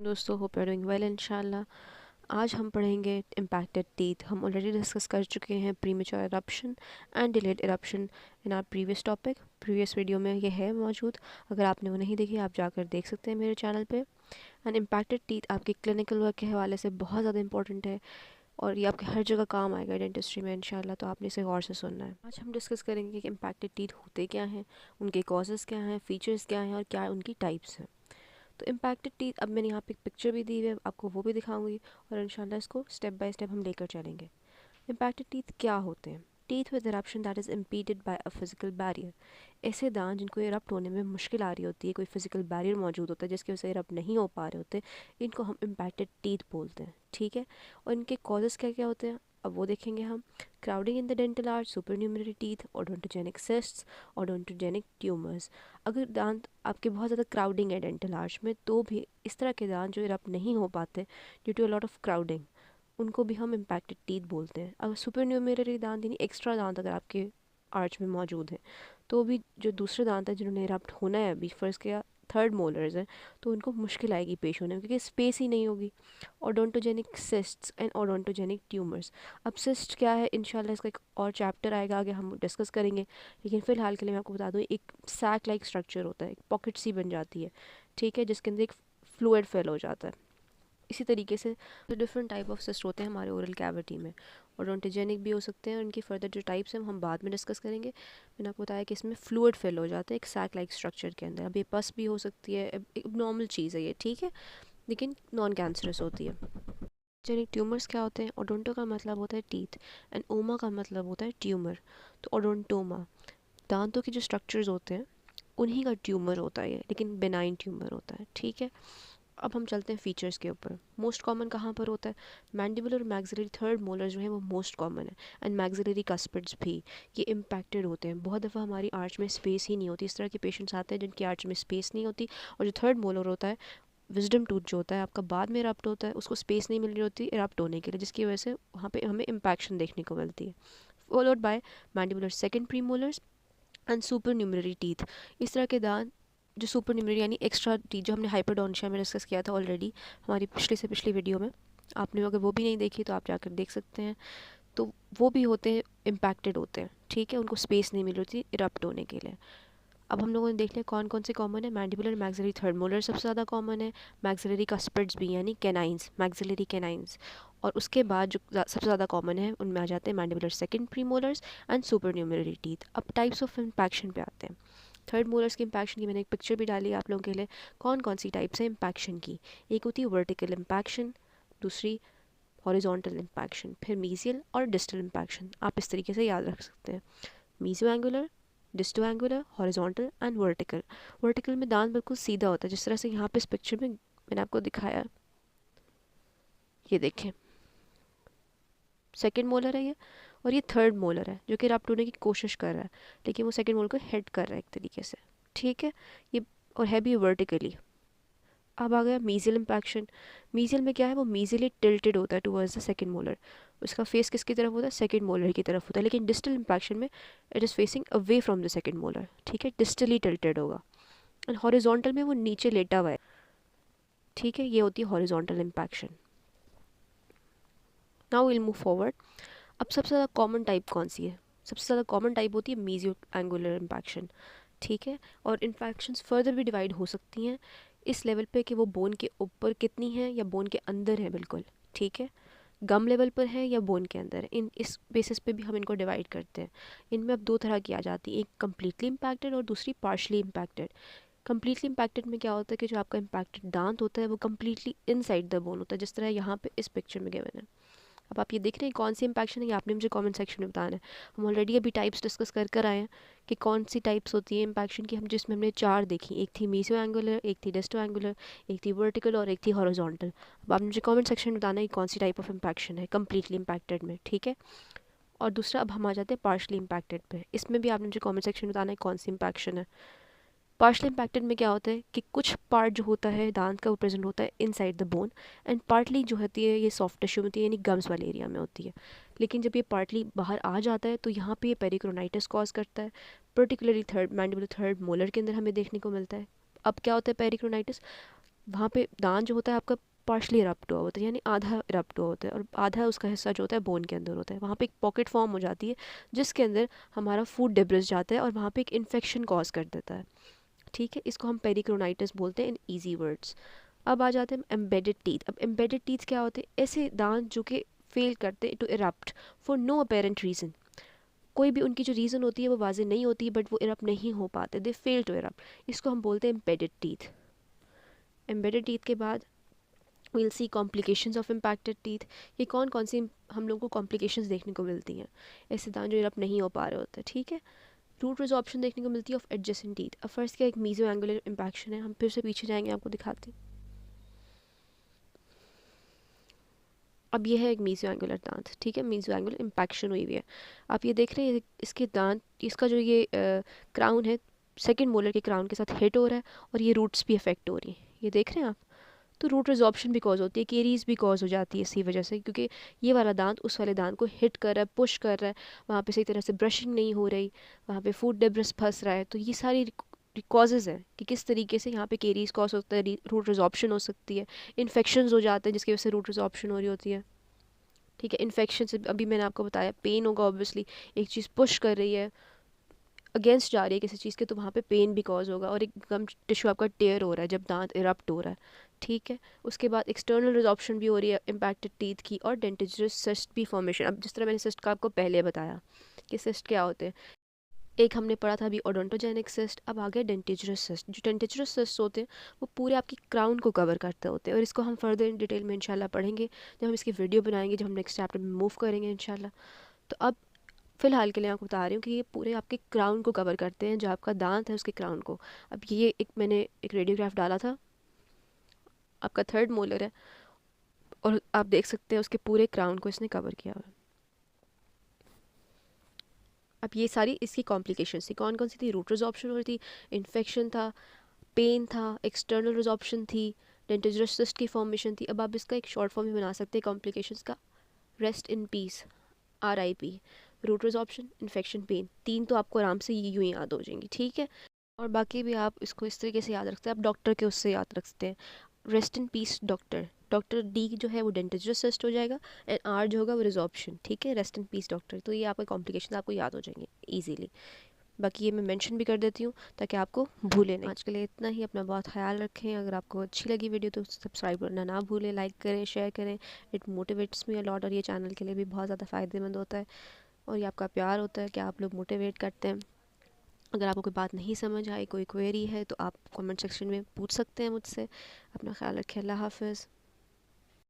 दोस्तों, hope you doing well इंशाल्लाह। आज हम पढ़ेंगे इम्पैक्टेड टीथ। हम ऑलरेडी डिस्कस कर चुके हैं premature eruption and delayed eruption in our previous topic. Previous video में ये है मौजूद। अगर आपने वो नहीं देखी, आप जाकर देख सकते हैं मेरे चैनल पे। एंड इम्पैक्टेड टीथ आपके क्लिनिकल वर्क के हवाले से बहुत ज़्यादा इंपॉर्टेंट है और ये आपके हर जगह काम आएगा डेंटिस्ट्री में इंशाल्लाह। तो आपने इसे गौर से सुनना है। आज हम डिस्कस करेंगे कि इम्पैक्टेड टीथ होते क्या हैं, उनके कॉजेज़ क्या हैं, फीचर्स क्या हैं और क्या उनकी टाइप्स हैं। तो इम्पैक्टेड टीथ, अब मैंने यहाँ पे एक पिक्चर भी दी है, आपको वो भी दिखाऊंगी और इंशाल्लाह इसको स्टेप बाय स्टेप हम लेकर चलेंगे। इम्पैक्टेड टीथ क्या होते हैं? Teeth with eruption that is impeded by a physical barrier. ऐसे दांत जिनको इरप्ट होने में मुश्किल आ रही होती है, कोई फिजिकल बैरियर मौजूद होता है जिसकी वजह से इरप्ट नहीं हो पा रहे होते, इनको हम इम्पैक्टेड टीथ बोलते हैं। ठीक है, और इनके कॉजेज़ क्या क्या होते हैं अब वो देखेंगे हम। Crowding in the dental arch, supernumerary teeth, odontogenic cysts, odontogenic tumours. अगर दांत आपके बहुत ज़्यादा क्राउडिंग है डेंटल आर्च में, तो भी इस तरह के दांत जो इरप्ट नहीं हो पाते due to a lot of crowding, उनको भी हम इम्पैक्टेड टीथ बोलते हैं। अगर सुपर न्यूमेररी दांत यानी एक्स्ट्रा दांत अगर आपके आर्च में मौजूद है, तो भी जो दूसरे दांत है जिन्होंने इरप्ट होना है अभी, फर्स्ट या थर्ड मोलर्स हैं, तो उनको मुश्किल आएगी पेश होने में क्योंकि स्पेस ही नहीं होगी। Odontogenic cysts and odontogenic tumours. अब सिस्ट क्या है, इंशाल्लाह इसका एक और चैप्टर आएगा, आगे हम डिस्कस करेंगे। लेकिन फ़िलहाल के लिए मैं आपको बता दूँ, एक सैक लाइक स्ट्रक्चर होता है, एक पॉकेट सी बन जाती है, ठीक है, जिसके अंदर एक फ्लूइड फिल हो जाता है। इसी तरीके से डिफरेंट टाइप ऑफ सिस्ट होते हैं हमारे ओरल कैविटी में। ओडोंटोजेनिक भी हो सकते हैं और इनकी फर्दर जो टाइप्स हैं हम बाद में डिस्कस करेंगे। मैंने आपको बताया कि इसमें फ्लूइड फिल हो जाता है एक सैक लाइक स्ट्रक्चर के अंदर। अब ये पस भी हो सकती है, एक नॉर्मल चीज़ है ये, ठीक है, लेकिन नॉन कैंसरस होती है। जेनिक ट्यूमर्स क्या होते हैं? ओडोंटो का मतलब होता है टीथ एंड ओमा का मतलब होता है ट्यूमर। तो ओडोंटोमा दांतों के जो स्ट्रक्चर्स होते हैं उन्हीं का ट्यूमर होता है ये, लेकिन बेनाइन ट्यूमर होता है, ठीक है। अब हम चलते हैं फीचर्स के ऊपर। मोस्ट कॉमन कहाँ पर होता है? मैंडिबुलर और मैक्सिलरी थर्ड मोलर जो है वो मोस्ट कॉमन है, एंड मैक्सिलरी कस्पिड्स भी ये इम्पैक्टेड होते हैं। बहुत दफ़ा हमारी आर्च में स्पेस ही नहीं होती, इस तरह के पेशेंट्स आते हैं जिनकी आर्च में स्पेस नहीं होती, और जो थर्ड मोलर होता है, विजडम टूथ जो होता है आपका, बाद में इरप्ट होता है, उसको स्पेस नहीं मिल रही होती इरप्ट होने के लिए, जिसकी वजह से वहाँ पे हमें इम्पैक्शन देखने को मिलती है। Followed by mandibular second premolars and super numerary teeth. इस तरह के दांत जो सुपर न्यूमररी यानी एक्स्ट्रा टीथ, जो हमने हाइपरडोंशिया में डिस्कस किया था ऑलरेडी हमारी पिछली से पिछली वीडियो में, आपने अगर वो भी नहीं देखी तो आप जाकर देख सकते हैं। तो वो भी होते हैं, इम्पैक्टेड होते हैं, ठीक है, उनको स्पेस नहीं मिल रही होती इरप्ट होने के लिए। अब हम लोगों ने देख लिया कौन कौन से कॉमन है। मैंडिबुलर मैक्सिलरी थर्ड मोलर सबसे ज़्यादा कॉमन है, मैक्सिलरी कस्पिड्स भी यानी कैनाइंस, मैक्सिलरी कैनाइंस, और उसके बाद जो सबसे ज़्यादा कॉमन है उनमें आ जाते हैं mandibular second premolars and super numerary teeth. अब टाइप्स ऑफ इम्पैक्शन पे आते हैं। थर्ड मोलर्स की इम्पैक्शन की मैंने एक पिक्चर भी डाली है आप लोगों के लिए। कौन कौन सी टाइप्स है इम्पैक्शन की? एक होती है वर्टिकल इम्पैक्शन, दूसरी हॉरिजॉन्टल इम्पैक्शन, फिर मीजियल और डिस्टल इम्पैक्शन। आप इस तरीके से याद रख सकते हैं, मीजियो angular, डिस्टो angular, horizontal and vertical. Vertical में दांत बिल्कुल सीधा होता है, जिस तरह से यहाँ पे इस पिक्चर में मैंने आपको दिखाया है, ये देखें, सेकेंड मोलर है ये, और ये थर्ड मोलर है जो कि रप्ट होने की कोशिश कर रहा है, लेकिन वो सेकेंड मोलर को हिट कर रहा है एक तरीके से, ठीक है, ये, और है भी वर्टिकली। अब आ गया मीजियल इम्पैक्शन। मीजियल में क्या है, वो मीजियली टिल्टेड होता है टुवर्ड्स द सेकंड मोलर, उसका फेस किसकी तरफ होता है? सेकंड मोलर की तरफ होता है। लेकिन डिस्टल इम्पैक्शन में it is facing away from the second molar, ठीक है, डिस्टली टिल्टेड होगा। एंड हॉरिजॉन्टल में वो नीचे लेटा हुआ है, ठीक है, ये होती है horizontal impaction. Now will move forward. अब सबसे ज़्यादा कॉमन टाइप कौन सी है? सबसे ज़्यादा कॉमन टाइप होती है मीजियो एंगुलर इम्पैक्शन, ठीक है। और इन्फेक्शंस फर्दर भी डिवाइड हो सकती हैं इस लेवल पे कि वो बोन के ऊपर कितनी है या बोन के अंदर है, बिल्कुल, ठीक है, गम लेवल पर है या बोन के अंदर है। इन इस बेसिस पे भी हम इनको डिवाइड करते हैं। इनमें अब दो तरह की आ जाती है, एक कम्प्लीटली इम्पैक्टेड और दूसरी पार्शली इम्पैक्टेड। कम्प्लीटली इम्पैक्टेड में क्या होता है कि जो आपका इम्पैक्टेड दांत होता है वो कम्प्लीटली इनसाइड द बोन होता है, जिस तरह यहाँ पे इस पिक्चर में गिवन है। अब आप ये देख रहे हैं कौन सी इम्पैक्शन है, ये आपने मुझे कमेंट सेक्शन में बताना है। हम ऑलरेडी अभी टाइप्स डिस्कस कर आए हैं कि कौन सी टाइप्स होती है इम्पैक्शन की, हम जिसमें हमने चार देखी, एक थी मीसो एंगुलर, एक थी डिस्टो एंगुलर, एक थी वर्टिकल और एक थी हॉरिजॉन्टल। अब आपने मुझे कमेंट सेक्शन में बताना है कि कौन सी टाइप ऑफ इम्पैक्शन है कम्प्लीटली इम्पैक्टेड में, ठीक है। और दूसरा, अब हम आ जाते हैं पार्शली इम्पैक्टेड पे। इसमें भी आपने मुझे कमेंट सेक्शन में बताना है कौन सी इम्पैक्शन है। पार्शली इम्पैक्टेड में क्या होता है कि कुछ पार्ट जो होता है दांत का वो प्रेजेंट होता है inside the bone, and partly जो होती है ये सॉफ्ट टिश्यू में होती है, यानी गम्स वाले एरिया में होती है। लेकिन जब ये पार्टली बाहर आ जाता है तो यहाँ पे ये पेरिक्रोनाइटिस कॉज करता है, particularly third mandibular third molar के अंदर हमें देखने को मिलता है। अब क्या होता है पेरिक्रोनाइटिस? वहाँ पे दांत जो होता है आपका पार्शली इरप्ट हुआ होता है, यानी आधा इरप्ट हुआ होता है, और आधा उसका हिस्सा जो होता है बोन के अंदर होता है। वहाँ पे एक पॉकेट फॉर्म हो जाती है जिसके अंदर हमारा फूड डिब्रिस जाता है और वहाँ पे एक इन्फेक्शन कॉज कर देता है। ठीक है, इसको हम पेरिक्रोनाइटिस बोलते हैं इन ईजी वर्ड्स। अब आ जाते हैं एम्बेडेड टीथ। अब एम्बेडेड टीथ क्या होते हैं? ऐसे दांत जो कि फेल करते हैं to erupt for no apparent reason. कोई भी उनकी जो रीज़न होती है वो वाजे नहीं होती, बट वो इरप्ट नहीं हो पाते, दे फेल टू इरप्ट। इसको हम बोलते हैं एम्बेडेड टीथ। एम्बेडेड टीथ के बाद will see complications of impacted teeth. ये कौन कौन सी हम लोग को कॉम्प्लिकेशंस देखने को मिलती हैं ऐसे दांत जो इरप्ट नहीं हो पा रहे होते। ठीक है, रूट रिजॉर्प्शन देखने को मिलती है ऑफ एडजेसेंट टीथ। अब फर्स्ट क्या, एक मीजो एंगुलर इम्पैक्शन है। हम फिर से पीछे जाएंगे, आपको दिखाते हैं। अब ये है एक मीजो एंगुलर दांत। ठीक है, मीजो एंगुलर इम्पैक्शन हुई हुई है। आप ये देख रहे हैं इसके दांत, इसका जो ये क्राउन है सेकंड मोलर के क्राउन के साथ हिट हो रहा है, और ये रूट्स भी इफेक्ट हो रही हैं, ये देख रहे हैं आप। तो रूट रिजॉर्प्शन भी कॉज होती है, केरीज भी कॉज हो जाती है इसी वजह से, क्योंकि ये वाला दांत उस वाले दांत को हिट कर रहा है, पुश कर रहा है, वहाँ पे सही तरह से ब्रशिंग नहीं हो रही, वहाँ पे फूड डेब्रिस फंस रहा है। तो ये सारी कॉजेज़ हैं कि किस तरीके से यहाँ पे केरीज कॉज होता है, रूट रिजॉर्प्शन हो सकती है, इन्फेक्शंस हो जाते हैं जिसकी वजह से रूट रिजॉर्प्शन हो रही होती है। ठीक है, इन्फेक्शन से अभी मैंने आपको बताया पेन होगा ऑब्वियसली, एक चीज़ पुश कर रही है, अगेंस्ट जा रही है किसी चीज़ के, तो वहाँ पे पेन भी कॉज होगा, और एक गम टिश्यू आपका टेयर हो रहा है जब दांत इरप्ट हो रहा है। ठीक है, उसके बाद एक्सटर्नल रिजॉर्प्शन भी हो रही है इम्पैक्टेड टीथ की, और डेंटिजरस सिस्ट भी फॉर्मेशन। अब जिस तरह मैंने सिस्ट का आपको पहले बताया कि सिस्ट क्या होते हैं, एक हमने पढ़ा था अभी ओडोंटोजेनिक सिस्ट, अब आ गया डेंटिजरस सिस्ट। जो डेंटिजरस सिस्ट होते हैं वो पूरे आपकी क्राउन को कवर करते होते हैं, और इसको हम फर्दर इन डिटेल में इंशाल्लाह पढ़ेंगे जब हम इसकी वीडियो बनाएंगे, जब हम नेक्स्ट चैप्टर में मूव करेंगे इंशाल्लाह। तो अब फ़िलहाल के लिए आपको बता रही हूँ कि ये पूरे आपके क्राउन को कवर करते हैं, जो आपका दांत है उसके क्राउन को। अब ये एक मैंने एक रेडियोग्राफ डाला था, आपका थर्ड मोलर है, और आप देख सकते हैं उसके पूरे क्राउन को इसने कवर किया हुआ है। अब ये सारी इसकी कॉम्प्लिकेशंस थी, कौन कौन सी थी? रूट रिजॉर्प्शन हो रही थी, इन्फेक्शन था, पेन था, एक्सटर्नल रिजॉर्प्शन थी, डेंटिजरस सिस्ट की फॉर्मेशन थी। अब आप इसका एक शॉर्ट फॉर्म भी बना सकते हैं कॉम्प्लिकेशंस का, rest in peace, RIP। Root resorption, infection, pain, तीन तो आपको आराम से यूँ ही याद हो जाएंगी। ठीक है, और बाकी भी आप इसको इस तरीके से याद रखते हैं, आप डॉक्टर के उससे याद रख सकते हैं। Rest in piece doctor, doctor D जो है वो डेंटिजरस सिस्ट हो जाएगा, एंड R जो होगा वो रिजॉर्प्शन। ठीक है, रेस्ट इन पीस डॉक्टर। तो ये आपके कॉम्प्लिकेशन आपको याद हो जाएंगे ईजीली। बाकी ये मैं मेंशन भी कर देती हूँ ताकि आपको भूले नहीं। आज के लिए इतना ही, अपना बहुत ख्याल रखें। अगर आपको अच्छी लगी वीडियो तो सब्सक्राइब करना ना भूलें, लाइक करें, शेयर करें। इट मोटिवेट्स मी अलॉट, और ये चैनल के लिए भी बहुत ज़्यादा फ़ायदेमंद होता है, और ये आपका प्यार होता है कि आप लोग मोटिवेट करते हैं। अगर आपको कोई बात नहीं समझ आई, कोई क्वेरी है, तो आप कमेंट सेक्शन में पूछ सकते हैं मुझसे। अपना ख्याल रखें, अल्लाह हाफ़िज़।